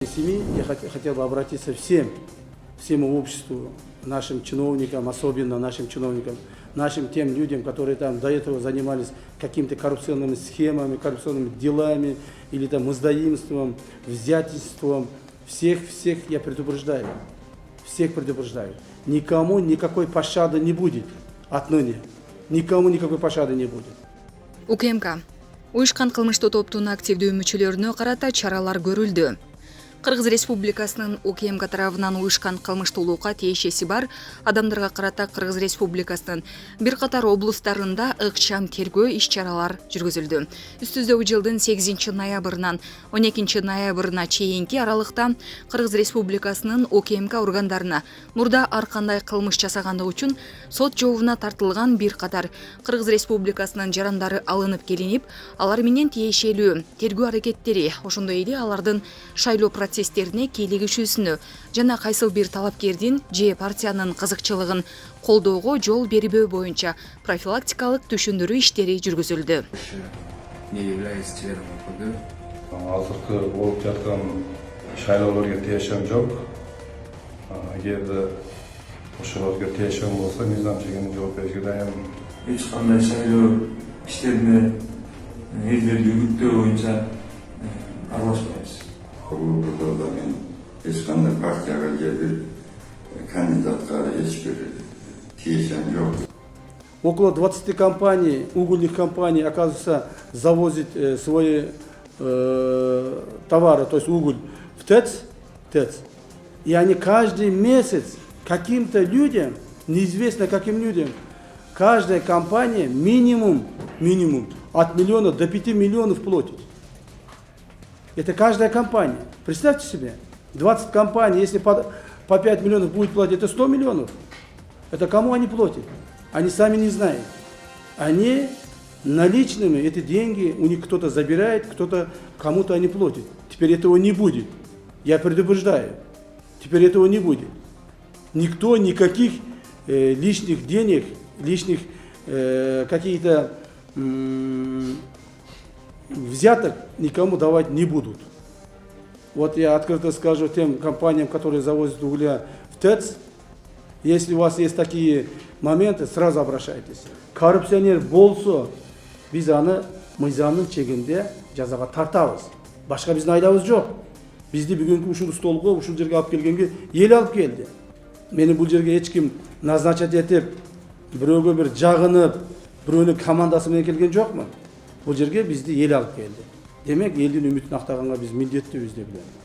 СМИ я хотел бы обратиться всему обществу, нашим чиновникам, особенно нашим чиновникам, нашим тем людям, которые там до этого занимались какими-то коррупционными схемами, коррупционными делами или там мздоимством, взятельством. Всех я предупреждаю, никому никакой пощады не будет отныне, никому никакой пощады не будет. УКМК уюшкан кылмыштуу топтун активдүү мүчөлөрүнө карата чаралар көрүлдү. Кыргыз Республикасынын УКМК тарабынан уюшкан кылмыштуулукка тиешеси бар адамдарга карата Кыргыз Республикасынын бир катар облустарында ыкчам тергөө иш-чаралар жүргүзүлдү. Үстүздөгү жылдын 8 ноябрынан 12 ноябрына чейинки аралыкта Кыргыз Республикасынын УКМК органдарына мурда ар кандай кылмыш жасагандыгы үчүн сот жообуна тартылган бир катар Кыргыз Республикасынын жарандары алынып келинип, алар менен тиешелүү тергөө аракеттери, ошондой эле алардын шайлоо процесстерине кийлигишүүсүнө жана кайсыл бир талапкердин же партиянын кызыкчылыгын колдоого жол бербөө боюнча профилактикалык түшүндүрүү иштери жүргүзүлдү. Не является членом ОПГ? Азыркы болуп жаткан шайлоолорго тиешем жок. Эгерде ошолорго тиешем болсо, мыйзам чегинде жооп беришке даярмын. Эч кандай шайлоо иштерине элдерди үгүттөө боюнча аралашпайбыз. Burada ben eskiden partiyaga gelip kandidatlara hiçbir tiyeceğim yok. Около 20 компаний, угольных компаний, оказывается, завозит свои товары, то есть уголь в ТЭЦ. И они каждый месяц каким-то людям, неизвестно каким людям, каждая компания минимум от миллиона до 5 миллионов платит. Это каждая компания. Представьте себе, 20 компаний, если по 5 миллионов будет платить, это 100 миллионов. Это кому они платят? Они сами не знают. Они наличными, эти деньги у них кто-то забирает, кто-то кому-то они платят. Теперь этого не будет. Я предупреждаю. Теперь этого не будет. Никто никаких лишних денег, лишних какие-то взяток никому давать не будут. Вот я открыто скажу тем компаниям, которые завозят угля в ТЭЦ, если у вас есть такие моменты, сразу обращайтесь. Коррупционер болсо, биз аны мыйзамдын чегинде жазага тартабыз. Башка биздин айдабыз жок. Бизди бүгүнкү ушул столго, ушул жерге алып келгенге эл алып келди. Мени бул жерге эч ким назначать этип, бирөөгө бир жагынып, бирөөнүн командасы менен келген жокмун. Бұл жерге бізді ел алып келді. Демек, елдің үмітін ақтағанға біз міндеттіміз деп білемін.